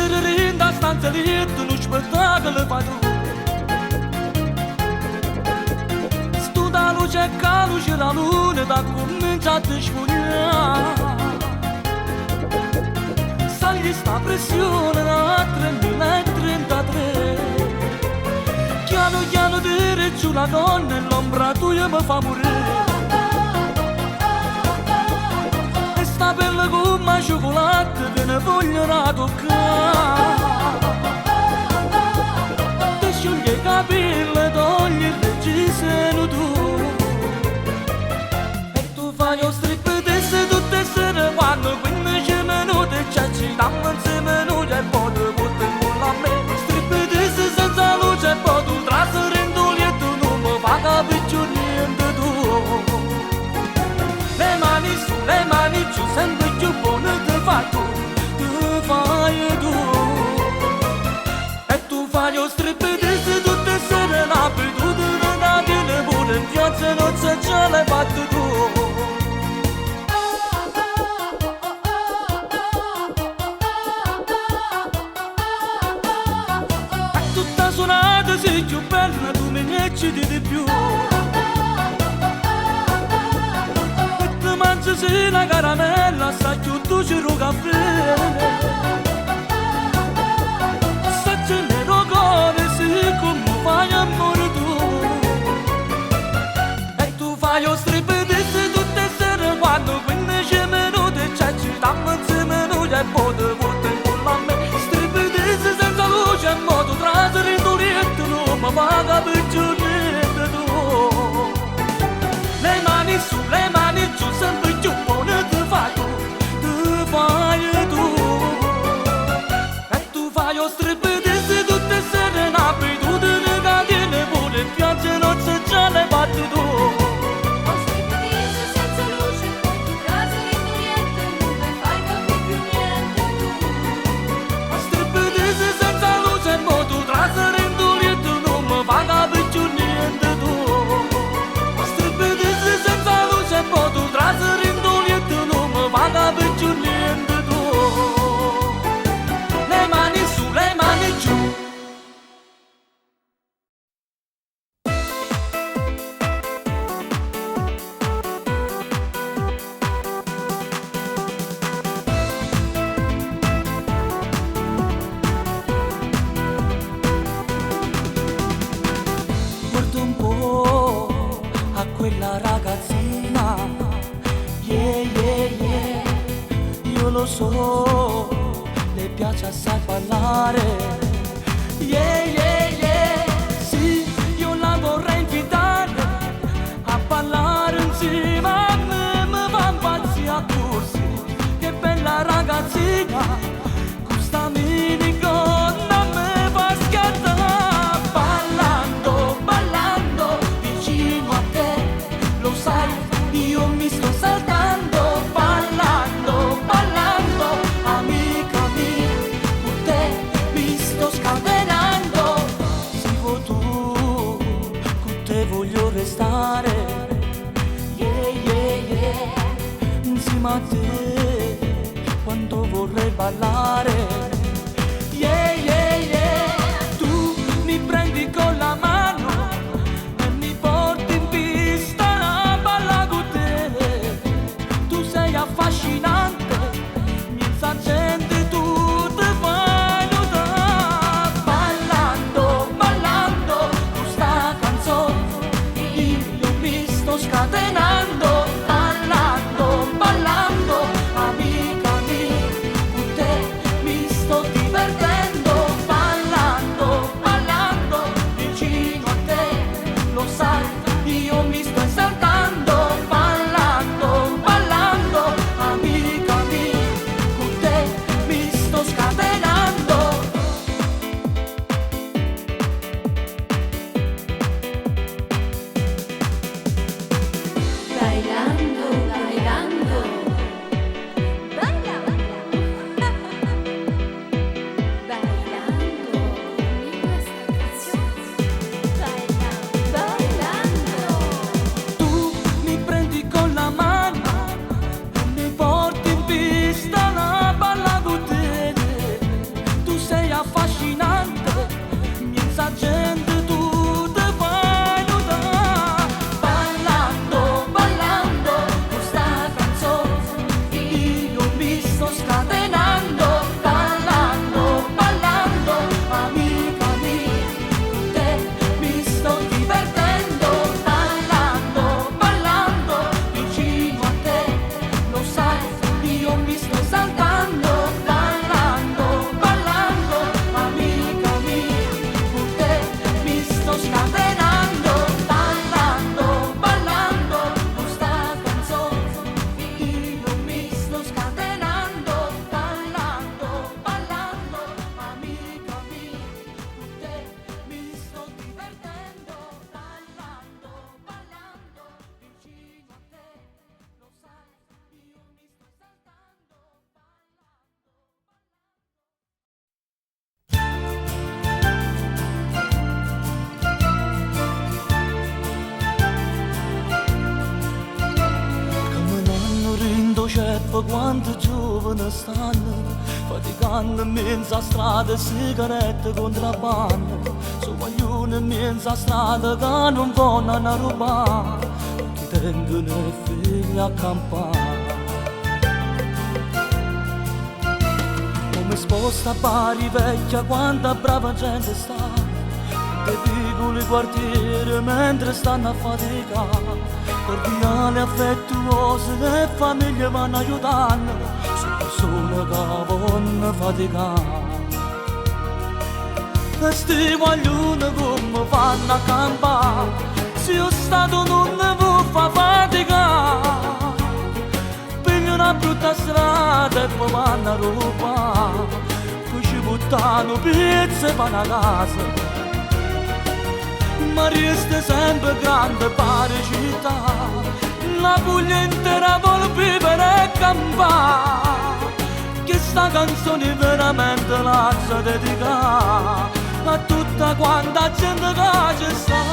cerere da stanțele tu nu-și bătagă le fatu Studa luce ca luce la lună da cominciat-și muria Sali sta pressione la trentatre Chiano dire giù la donna e l'ombra tua mi fa morire E sta bella gomma cioccolata che ne voglio toccare Ti scioglie i capelli, togli il reggiseno tu E tu fai lo strip di se tutte sere quando 15 minuti ci dammo insieme noi e poi ti porti in culo a me Strip di se senza luce e poi tu traseri in tulietto non mi fa capire più niente tu Le mani su, le mani giù, sempre più buone ti fai tu E tu fai lo strip di se tutte sere l'abitudine da tiene pure in piazza e non se ce l'hai fatto tu E tutta suonata sei più bella, tu mi ecciti di più E ti mangi sì la caramella, sta più dolce il caffè Se ce n'è cuore, sì, come fai amore tu E tu fai lo strip di se tutte sere quando 15 minuti ci dammo insieme noi e poi ti porti in culo a me Strip di se senza luce e modo traseri in tulietto non mi fa capire più niente tu Le mani su, le mani giù, sempre più buone ti fai tu E tu fai lo strip di se tutte sere un'abitudine che tiene pure in piazza e non se ce l'hai fatto tu Lo strip di se senza luce e poi tu traseri in tulietto non mi fai capire più niente tu Lo strip di se senza luce e poi tu traseri in tulietto non mi fa capire più niente tu Lo strip di se senza luce e poi tu traseri in tulietto non mi fa capire più niente tu Le mani su, le mani giù Guardo un po' a quella ragazzina yeah Io lo so, le piace assai ballare yeah Sì, io la vorrei invitare a ballare insieme a me Mi fa impazzire a corsi, che bella ragazzina Questa minigonna me fa scattare Ballando vicino a te Lo sai, io mi sto saltando Ballando, amica mia Con te mi sto scatenando Se vuoi tu, con te voglio restare yeah Insieme a te, quanto vorrei ballare yeah Tu mi prendi con la mano e mi porti in pista a ballare con te Tu sei affascinante, mi esagendi tu ti fai notare Ballando, questa canzone io mi sto scatenando Ballando, amica mia, con te mi sto divertendo Ballando, vicino a te, lo sai, io mi sto esaltando Ballando, ricordo quando giovane stanno, faticando in mezzo a strada, sigarette contrabbando. Sono maglione in mezzo a strada che non vogliono rubare, che tengono i figli a campare. Come sposta a Bari vecchia, quanta brava gente sta, te piccoli quartieri mentre stanno a faticare. Cordiali, affettuose, le famiglie vanno aiutando, sono persone che vogliono faticare. E sti guaglioni come fanno a campare, se io stato non ne vuoi fa faticare. Piglio una brutta strada e poi vanno a rubare, poi ci buttano pizze e vanno a casa. Ma resta sempre grande pare città, la Puglia intera vuole vivere e campare. Che sta canzone veramente la sa dedicare a tutta quanta gente che ci sta.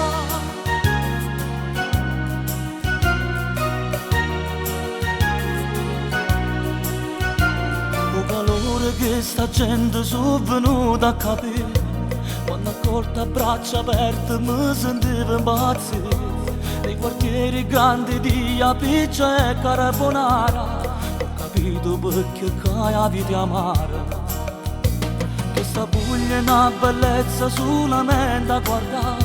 Il calore che sta gente sono venuta a capire, quando accorto a braccia aperte mi sentivo impazzire. Nei quartieri grandi di Apiccia e Carbonara ho capito perché che la vita è amara. Che sta Puglia è una bellezza solamente a guardare,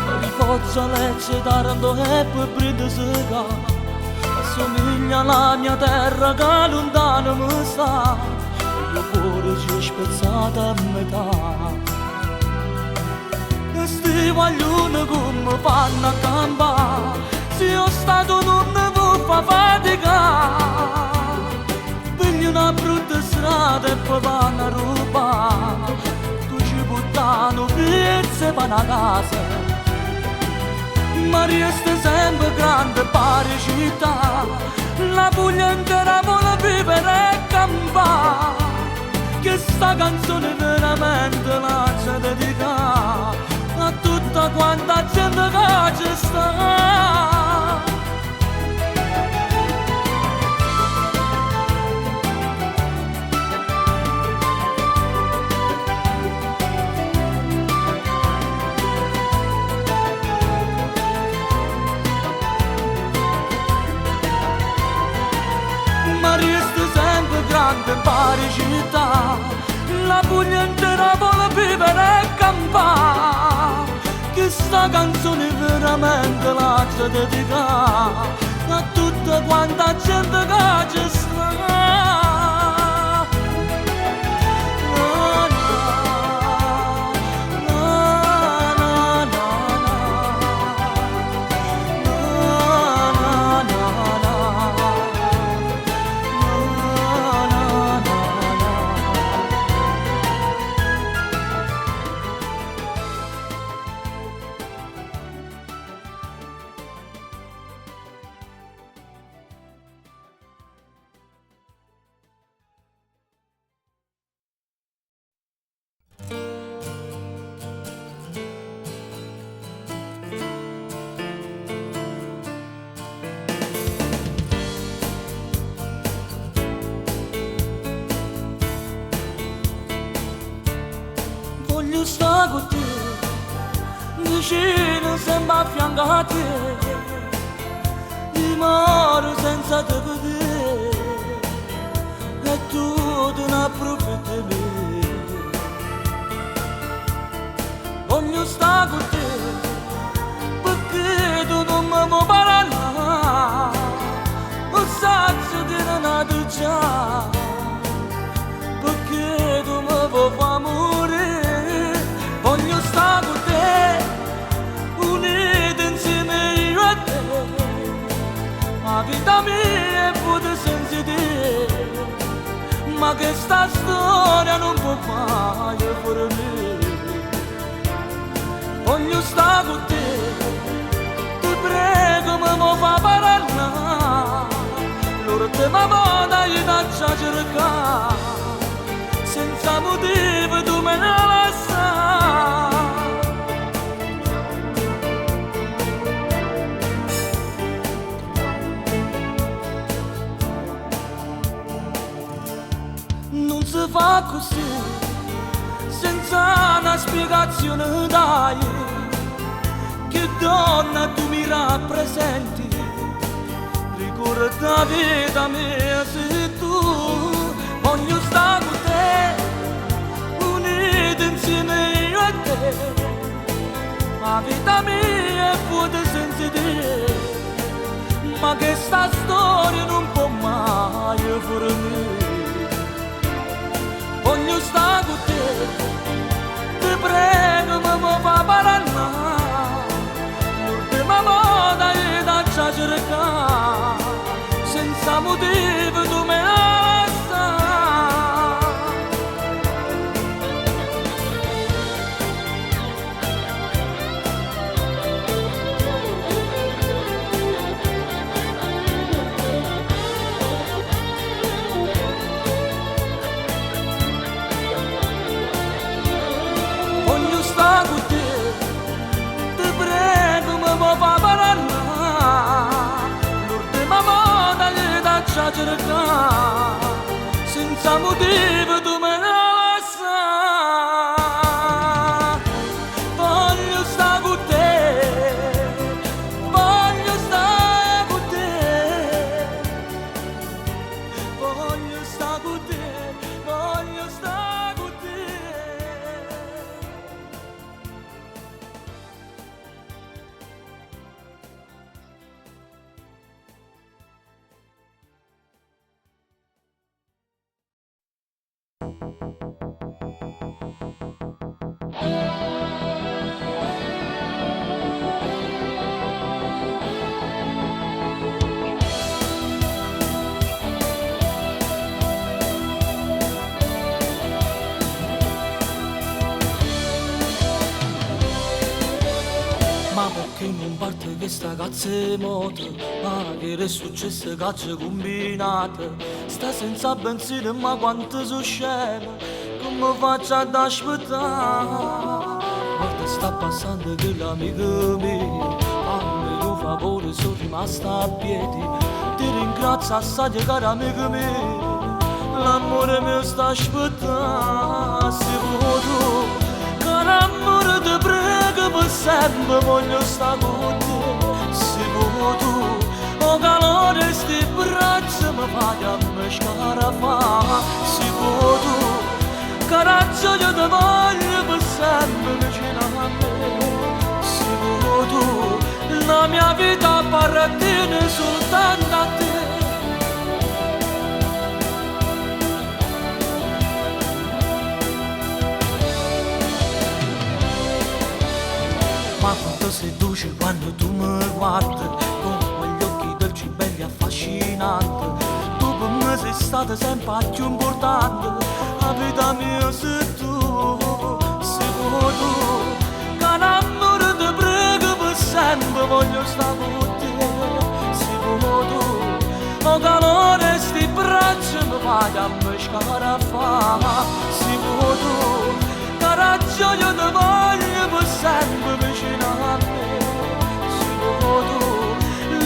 per i Foggia, Lecce, Taranto e poi Brindisi, assomiglia alla mia terra che lontano mi sta, e il cuore ci è spezzato a metà. Sti guaglioni come fanno a campare, se io stato non ne vuoi fa faticare. Piglio una brutta strada e poi vanno a rubare, tu ci buttano pizze e vanno a casa. Ma resta sempre grande pare città, la Puglia intera vuole vivere e campare. Che sta canzone veramente la c'è dedicata a tutta quanta gente che ci sta. Ma resta sempre grande pare città, la Puglia intera vuole vivere e campare. Che sta canzone veramente la c'è dedicata a tutta quanta gente che ci sta. Voglio stare con te, vicino sempre a fianco a te, mi muore senza te vedere, e tu non approfitti di me. Voglio stare con te, perché tu non mi vuoi parlare, non sai che non hai già, perché tu mi vuoi far morire. Voglio stare con te, uniti insieme io e te, la vita mia è pure senza te, ma che sta storia non può mai finire. Voglio stare con te, ti prego mi vuoi far parlare, l'ultima volta io ti cercare, senza motivo tu me ne lasciare. si fa così, senza una spiegazione dai, che donna tu mi rappresenti, ricorda vita mia se tu, voglio stare con te, unito insieme io e te, la vita mia è vuota senza te, ma che sta storia non può mai finire. Voglio stare con te, ti prego mi fa parlare, l'ultima volta che ti c'ha cercato, senza motivo tu me la sai. Voglio stare con te, ti prego mi fa parlare, l'ultima volta che ti c'ha cercato, senza motivo tu me la sai. Voglio stare con te, voglio stare con te, voglio stare con te, voglio stare con te. Ma perché non parte questa cazzo di moto? Ma che è successo che ci combinato? Sta senza benzina ma quanto so scemo, come faccio ad aspettare? Guarda sta passando quell'amico mio, fammi un favore sono rimasta a piedi, ti ringrazio assai caro amico mio, l'amore mio sta aspettando, se vuoi amore ti prego per sempre voglio stare con te, se vuoi tu, o calore sti braccia mi fai a me scarafare, se vuoi tu, coraggio io ti voglio per sempre vicino a me, se vuoi tu, la mia vita appartiene soltanto a te. Ma quanto sei dolce quando tu mi guardi, con quegli occhi dolci belli affascinanti, tu per me sei stata sempre più importante, la vita mia sei tu, se vuoi tu, che l'amore ti prego per sempre voglio stare con te, se vuoi tu, o calore sti braccia mi fai a me scarafare, se vuoi tu, coraggio io ti voglio per sempre vicino a me, se vuoi tu,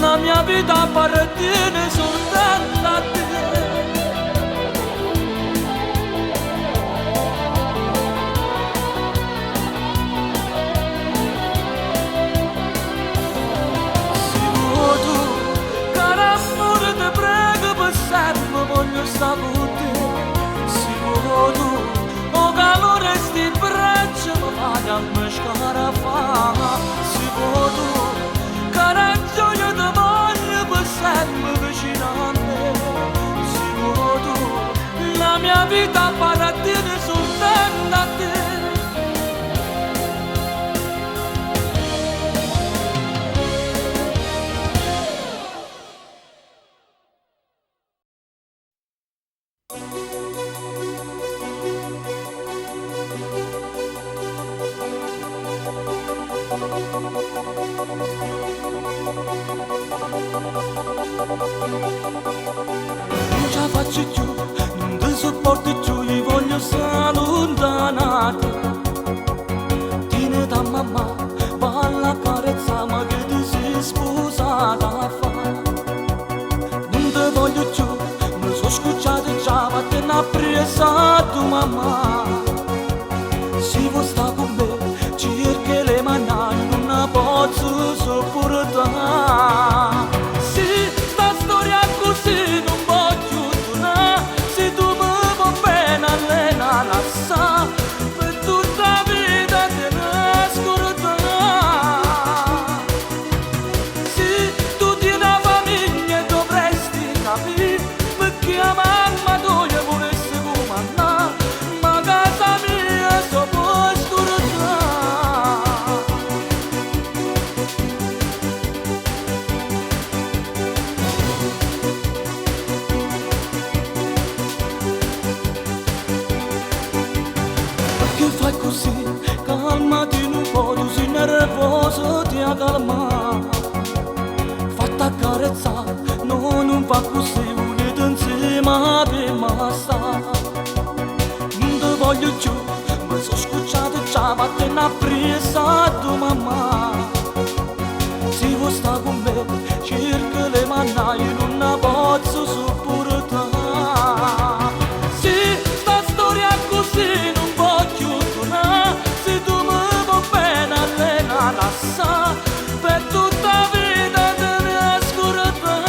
la mia vita appartiene soltanto a te. Se vuoi tu, caro amore ti prego per sempre voglio stare con te, se vuoi tu, o calore sti braccia mi fai a me scarafare, se vuoi tu, coraggio io ti voglio per sempre vicino a me, se vuoi tu, la mia vita appartiene soltanto a te. Non ce la faccio più, non ti sopporto più, io voglio stare lontanato. Tieni da mamma, balla carezza, ma che ti sei sposata a fare. Non ti voglio più, mi sono scocciato già, ma te n'ha presa tu mamma. Si vuoi sta con me, cerca le mani, non la posso sopportare. Sì, sta storia così non voglio tornare. Se tu mi vuoi bene, allena la sa, per tutta la vita te ne scordare. Sì, tu tieni la famiglia e dovresti capire, perché la mamma tua volesse comandare, ma casa mia so puoi scordare. Perché fai così? Calmati un po', tu sei nervoso, ti calma. Fatta accarezzare, no, non fa così, unite insieme per massa. Non ti voglio più, mi sono scocciato già, ma te n'ha presa tu mamma. Se vuoi sta con me, cerca le mani, io non la posso sopportare. Sì, sta storia così non voglio tornare. Se tu mi vuoi bene, allena la sa, per tutta la vita te ne scordare.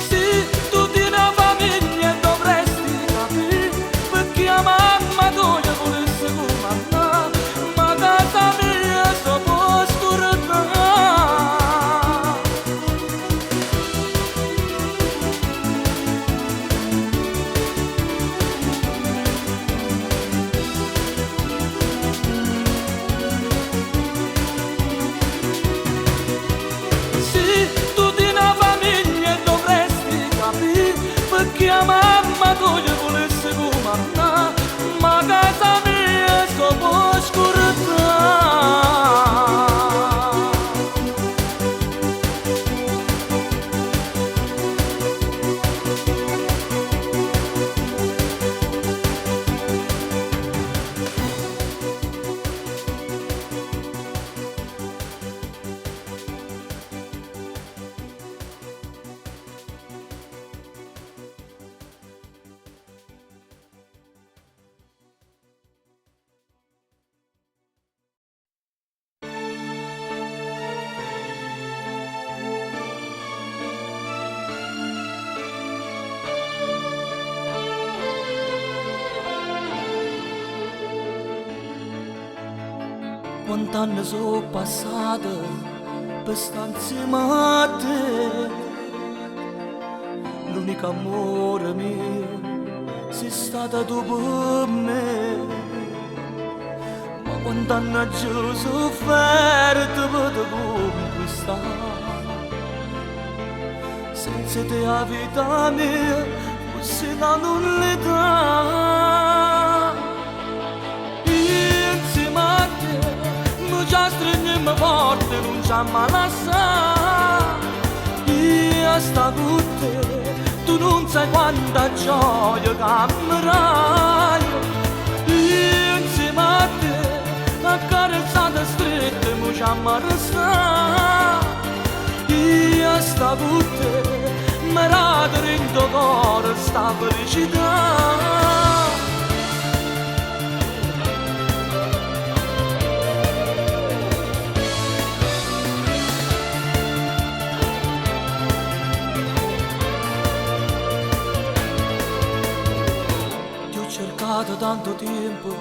Sì, tu tieni la famiglia e dovresti capire, perché la mamma tua volesse comandare, ma casa mia so puoi scordare. Sì, tu tieni la famiglia e dovresti capire, perché la mamma tua volesse comandare, ma casa mia so puoi scordare. Quant'anni sono passati per stare insieme a te, l'unico amore mio sei stata tu per me. Ma quant'anni già ho sofferto per te conquistare, senza te la vita mia fosse una nullità. Insieme a te mi già stringiamo forte, non ci ammalassa. Io sto con te, tu non sai quanta gioia cammerai. Io insieme a te, accarezzata stretta, mi ci ammalassa. Io sto con te, mi rado in tuo cuore sta felicità. Cercato tanto tempo,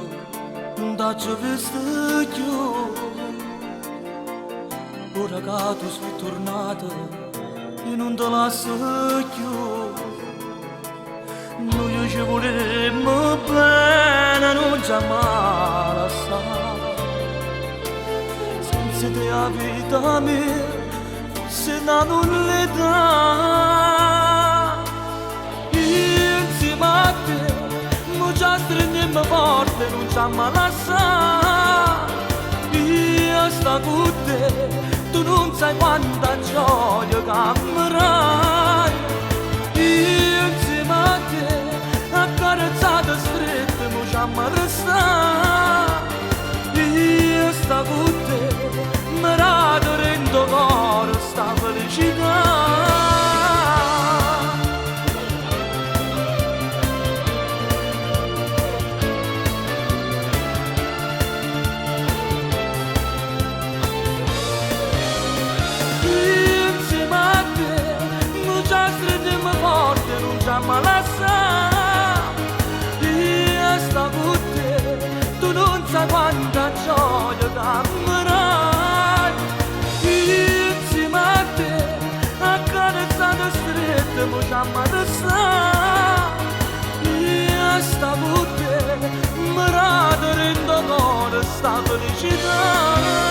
non t'ho visto più. Ora che tu sei tornata, io non te lascio più. Noi ci volemmo bene, non ci ammalassa. Senza te la vita mia fosse una nullità. Insieme a te già stringiamo forte, non ci ammalassa. Io sto con te, tu non sai quanta gioia cammerai. Io insieme a te, accarezzata stretta, mi ci ammalassa. Io sto con te, mi rado in tuo cuore sta felicità. mi lasciare. Io sto con te, tu non sai quanta gioia dammerai. Insieme a te, accarezzata stretta, mi chiama da stare. Io sto con te, mi rado rendo cuore sta felicità.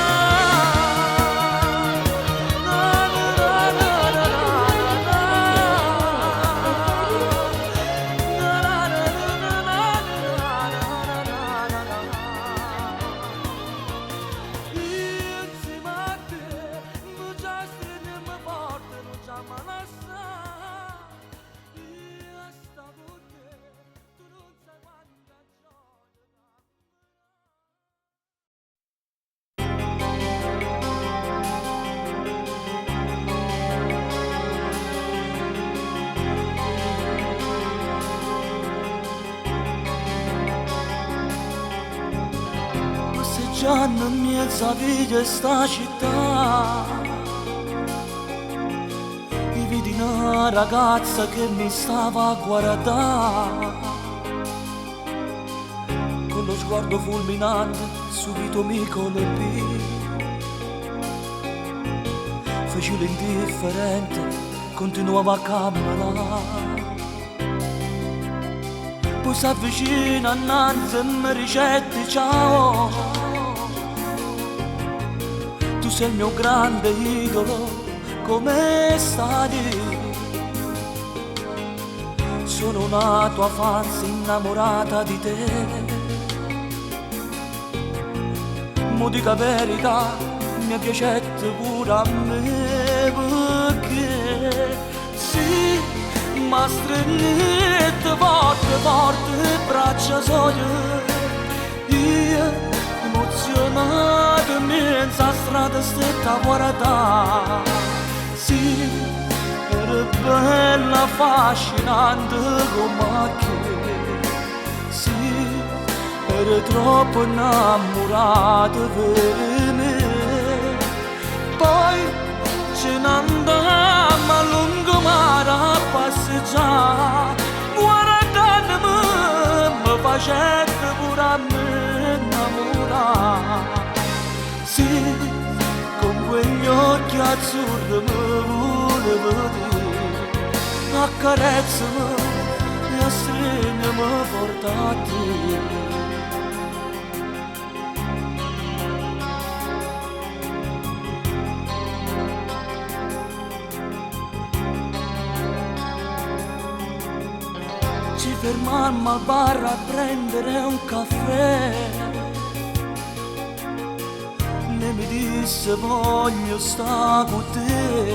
Passeggiando in mezzo a via sta città, mi vedi una ragazza che mi stava a guardare. Con lo sguardo fulminante subito mi colpì. Feci l'indifferente, continuava a camminare. Poi si avvicina innanzi e mi ricette ciao. Tu sei il mio grande idolo, come stai? Sono una tua fan innamorata di te. Mo dica verità, mi piacette pure a me, perché sì, ma stringete forte, forte braccia soglie. Io emozionato in mezzo a strada stretta a guardare. Sì, era bella, affascinante come che. Sì, era troppo innamorata per me. Poi ce ne andammo a lungomare a passeggiare. Guardandomi mi facette pure a me innamorare. Sì, con quegli occhi azzurri mi volevo dire, accarezzami e stringimi forte a te. Ci fermammo al bar a prendere un caffè. Ne mi disse voglio sta con te.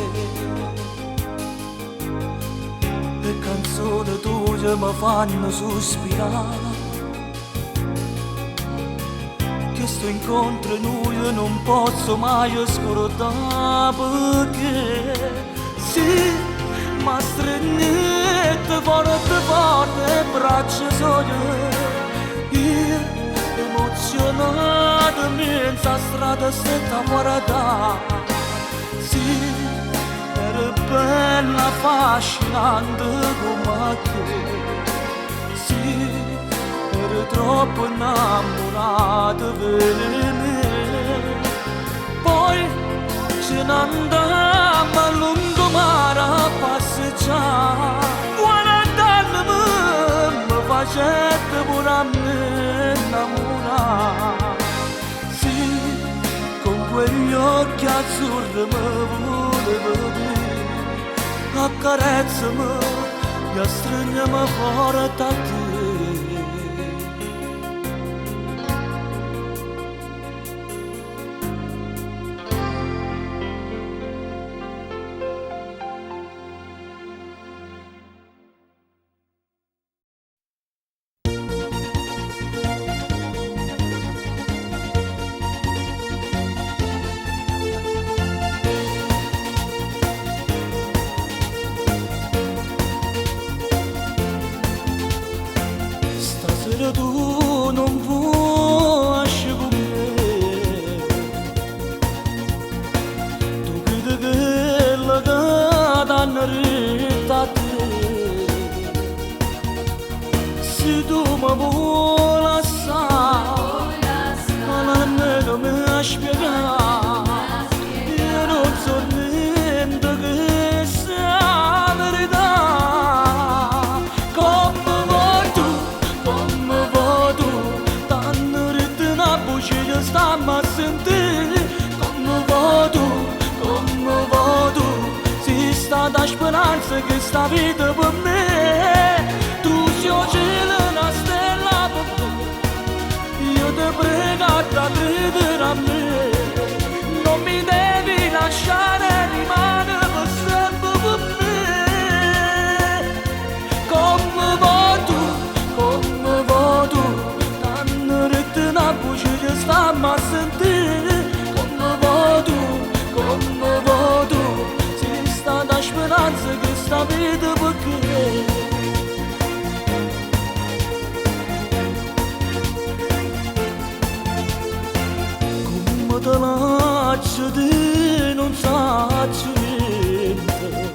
Le canzoni tue mi fanno sospirare. Che sto incontro io non posso mai scordare, perché sì, ma stringete forte forte braccia soglie. Io emozionato in mezzo a strada stretta a guardare. Sì, era bella, affascinante come te. Sì, era troppo innamorata per me. Poi ce ne andammo a lungomare a passeggiare. Guardandomi mi facette pure a me innamorare. Sì, con quegli occhi azzurri mi volevo dire, accarezzami e stringimi forte a te. spiega, io non so niente che sia verità. Come vuoi tu, t'hanno detto una voce che stiamo a sentire. Come vuoi tu, si sta da speranza che sta vita per me. Tu sei il cielo, una stella per me. Io ti prego da credere a me. Non mi devi lasciare, rimane per sempre per me. Come vuoi tu, t'hanno detto una voce che stiamo a sentire. Come vuoi tu, si sta da speranza che sta vita perché. Te lascio di non saccio niente,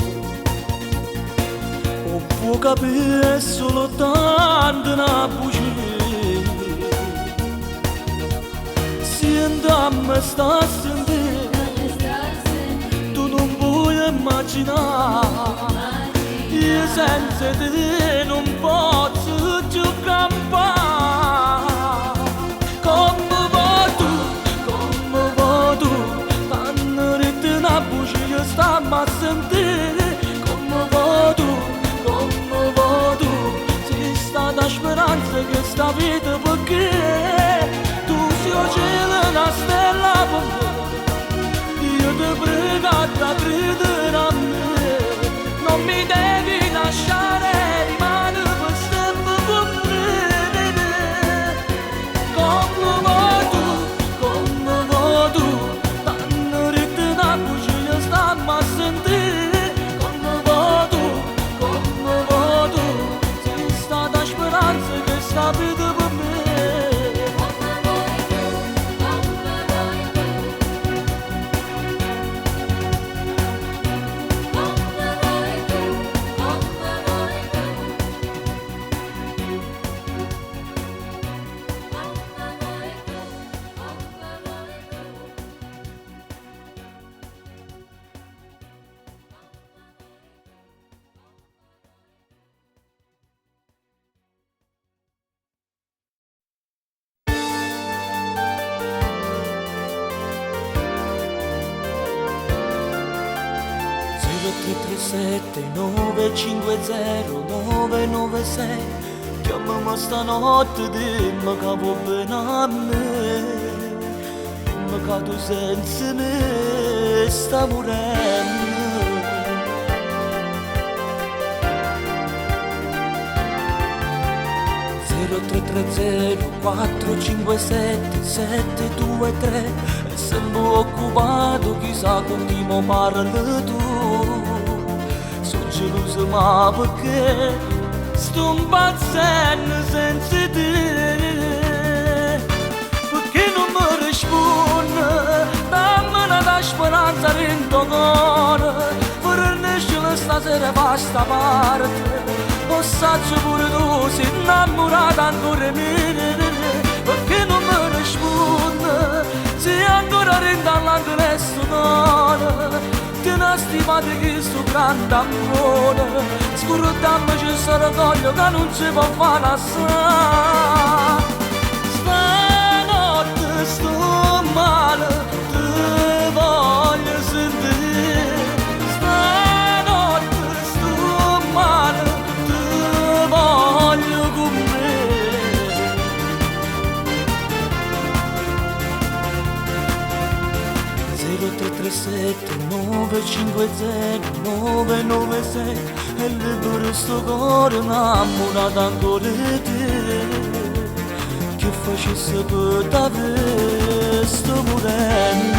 o può capire solo tanto una bugia. Sento a me sta a sentire, tu non puoi immaginare, io senza te non posso più campare. Stiamo a sentire. Come vuoi tu, si sta da speranza che sta vita perché. Tu sei il cielo, una stella per me. Io ti prego da credere a me. Non mi devi lasciare, rimane per sempre con me. Come vuoi tu, t'hanno detto una voce che stiamo a sentire. Come vuoi tu, si sta da speranza che sta vita per me. Sette 950 996. Chiamami stanotte, dimmi che vuoi bene a me. Dimmi che tu senza me sta morendo. 0330 457 723. E sempre occupato, chissà con chi mi parli tu. Geloso ma perché sto impazzendo senza te. Perché non mi rispondi, dammi una speranza dentro cuore. Per stasera fa sta parte. O saggio pure tu sei innamorata ancora me. Perché non mi rispondi, sei ancora dentro all'angolo e sto cuore. Ti una stimata che sto grande amore. Scordammoci sto orgoglio che non si può fare assai. Stanotte sto male, ti voglio sentire. Stanotte sto male, ti voglio con me. 0337 950 996. E libero sto cuore innamorato ancora di te. Che facesse per te sto morendo.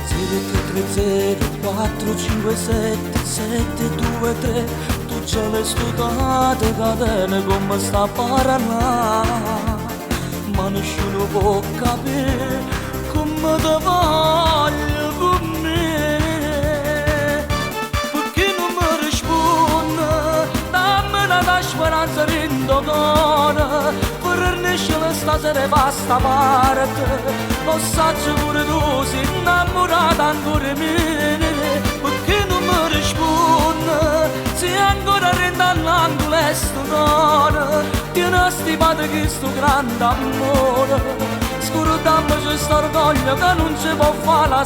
0330 457 723. Tu ce l'hai studiate catene come sta parlando. Ma nessuno può capire come ti voglio con me. Perché non mi rispondi, dammi una speranza dentro cuore. so se ne va sta parte, lo saggio pure tu sei innamorata ancora mia, perché non mi risponde, se ancora rende all'angolo e sto cuore, ti ne stipate che sto grande amore, scordammoci sto orgoglio che non ci può fare la